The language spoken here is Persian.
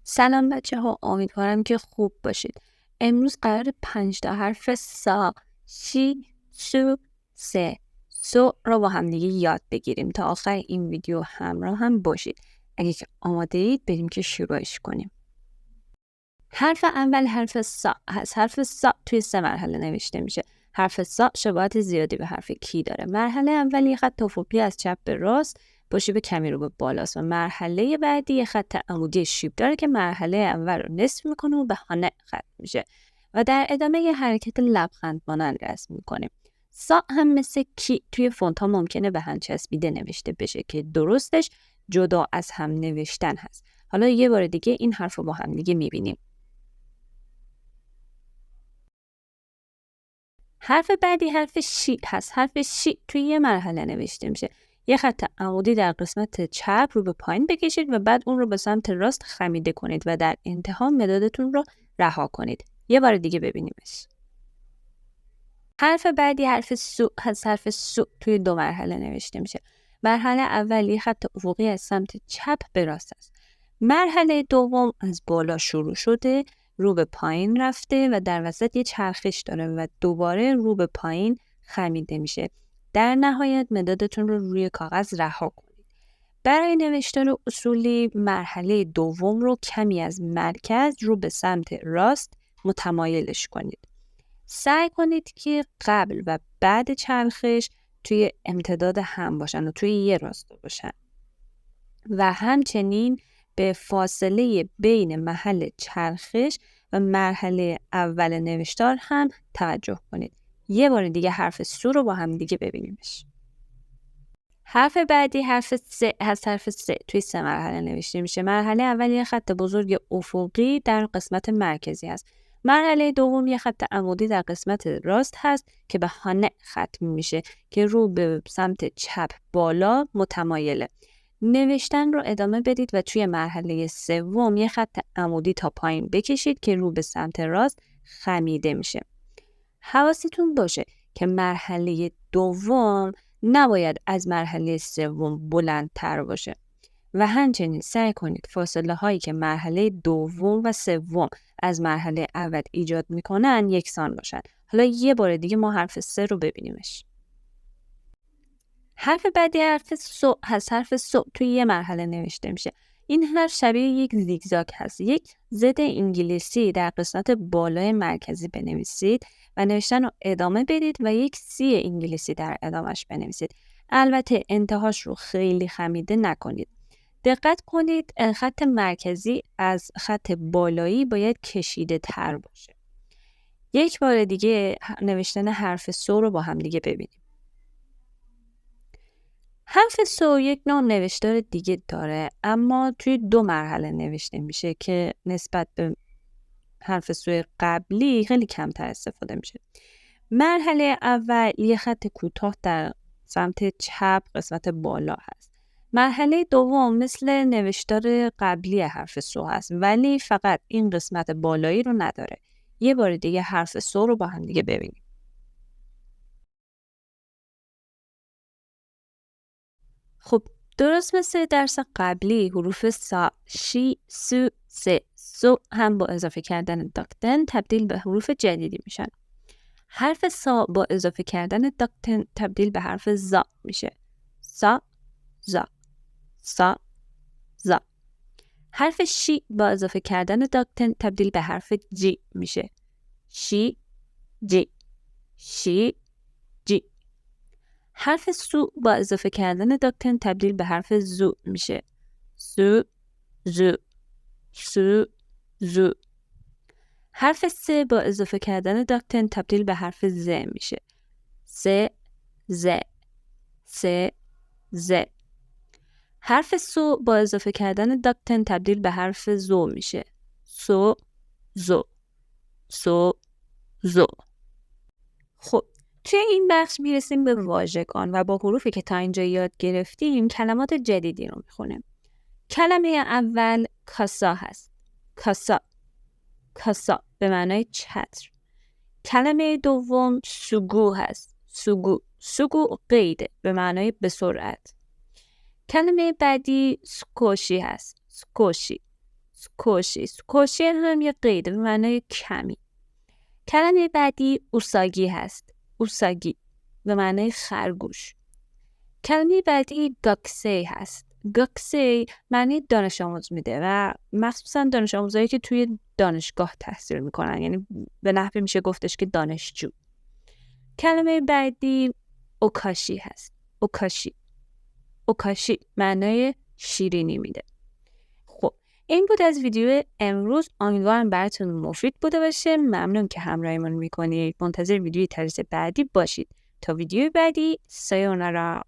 سلام بچه‌ها، امیدوارم که خوب باشید. امروز قرار 5 تا حرف سا، شی، سو، سه، سو رو با هم دیگه یاد بگیریم. تا آخر این ویدیو همراه هم باشید. اگه که آماده اید بریم که شروعش کنیم. حرف اول حرف سا هست. حرف سا توی 3 مرحله نوشته میشه. حرف سا شباهت زیادی به حرف کی داره. مرحله اول یه خط افقی از چپ به راست با شیب کمی رو به بالاست و مرحله بعدی یه خط عمودی شیب داره که مرحله اول رو نصف میکنه و به خانه ختم میشه و در ادامه یه حرکت لبخند مانند رسم میکنیم. سا هم مثل کی توی فونت ها ممکنه به هم چسبیده نوشته بشه که درستش جدا از هم نوشتن هست. حالا یه بار دیگه این حرف رو با هم دیگه میبینیم. حرف بعدی حرف شی هست. حرف شی توی یه مرحله نوشته میشه. یه خط عمودی در قسمت چپ رو به پایین بکشید و بعد اون رو به سمت راست خمیده کنید و در انتها مدادتون رو رها کنید. یه بار دیگه ببینیمش. حرف بعدی حرف سو هست. حرف سو توی 2 مرحله نوشته میشه. مرحله اول یه خط افقی از سمت چپ به راست است. مرحله دوم از بالا شروع شده، رو به پایین رفته و در وسط یه چرخش داره و دوباره رو به پایین خمیده میشه. در نهایت مدادتون رو روی کاغذ رها کنید. برای نوشتن اصولی مرحله دوم رو کمی از مرکز رو به سمت راست متمایلش کنید. سعی کنید که قبل و بعد چرخش توی امتداد هم باشن و توی یه راستا باشن و همچنین به فاصله بین محل چرخش و مرحله اول نوشتار هم توجه کنید. یه بار دیگه حرف سو رو با هم دیگه ببینیمش. حرف بعدی حرف سه هست. حرف سه توی 3 مرحله نوشته میشه. مرحله اول یه خط بزرگ افقی در قسمت مرکزی هست. مرحله دوم یه خط عمودی در قسمت راست هست که به خانه ختم میشه که رو به سمت چپ بالا متمایله. نوشتن رو ادامه بدید و توی مرحله سوم یه خط عمودی تا پایین بکشید که رو به سمت راست خمیده میشه. حواستون باشه که مرحله دوم نباید از مرحله سوم بلندتر باشه و همچنین سعی کنید فاصله هایی که مرحله دوم و سوم از مرحله اول ایجاد میکنن یکسان باشن. حالا یه بار دیگه ما حرف 3 رو ببینیمش. حرف بعدی حرف سو هست. حرف سو توی یه مرحله نوشته میشه. این حرف شبیه یک زیگزاگ هست. یک ضد انگلیسی در قسمت بالای مرکزی بنویسید و نوشتن رو ادامه بدید و یک سی انگلیسی در ادامش بنویسید. البته انتهاش رو خیلی خمیده نکنید. دقت کنید خط مرکزی از خط بالایی باید کشیده تر باشه. یک بار دیگه نوشتن حرف سو رو با هم دیگه ببینیم. حرف سو یک نوع نوشتار دیگه داره اما توی 2 مرحله نوشته میشه که نسبت به حرف سو قبلی خیلی کمتر استفاده میشه. مرحله اول یه خط کوتاه در سمت چپ قسمت بالا هست. مرحله دوم مثل نوشتار قبلی حرف سو هست ولی فقط این قسمت بالایی رو نداره. یه بار دیگه حرف سو رو با هم دیگه ببینیم. خب درست مثل درس قبلی حروف سا، شی، سو، سه، سو هم با اضافه کردن داکتن تبدیل به حروف جدیدی میشن. حرف سا با اضافه کردن داکتن تبدیل به حرف زا میشه. سا، زا، سا، زا. حرف شی با اضافه کردن داکتن تبدیل به حرف جی میشه. شی، جی، شی، جی. حرف سو با اضافه کردن داکتن تبدیل به حرف زو میشه. سو، زو، سو، زو. حرف سه با اضافه کردن داکتن تبدیل به حرف ز میشه. سه، ز، سه، ز. حرف سو با اضافه کردن داکتن تبدیل به حرف زو میشه. سو، زو، سو، زو. خب توی این بخش میرسیم به واژگان و با حروفی که تا اینجا یاد گرفتیم کلمات جدیدی رو میخونیم. کلمه اول کاسا هست. کاسا، کاسا به معنای چتر. کلمه دوم سوگو هست. سوگو، سوگو قیده به معنای به سرعت. کلمه بعدی سکوشی هست. سکوشی، سکوشی هم یه قیده به معنای کمی. کلمه بعدی اوساگی هست. اوساگی به معنای خرگوش. کلمه بعدی گاکسی هست. گاکسی معنی دانش آموز میده و مخصوصا دانش آموزایی که توی دانشگاه تحصیل میکنن، یعنی به نحوی میشه گفتش که دانشجو. کلمه بعدی اوکاشی هست. اوکاشی معنای شیرینی میده. خب این بود از ویدیو امروز. امیدوارم براتون مفید بوده باشه. ممنون که همراهیمون میکنید. منتظر ویدیوی طرز بعدی باشید. تا ویدیو بعدی، سایونارا.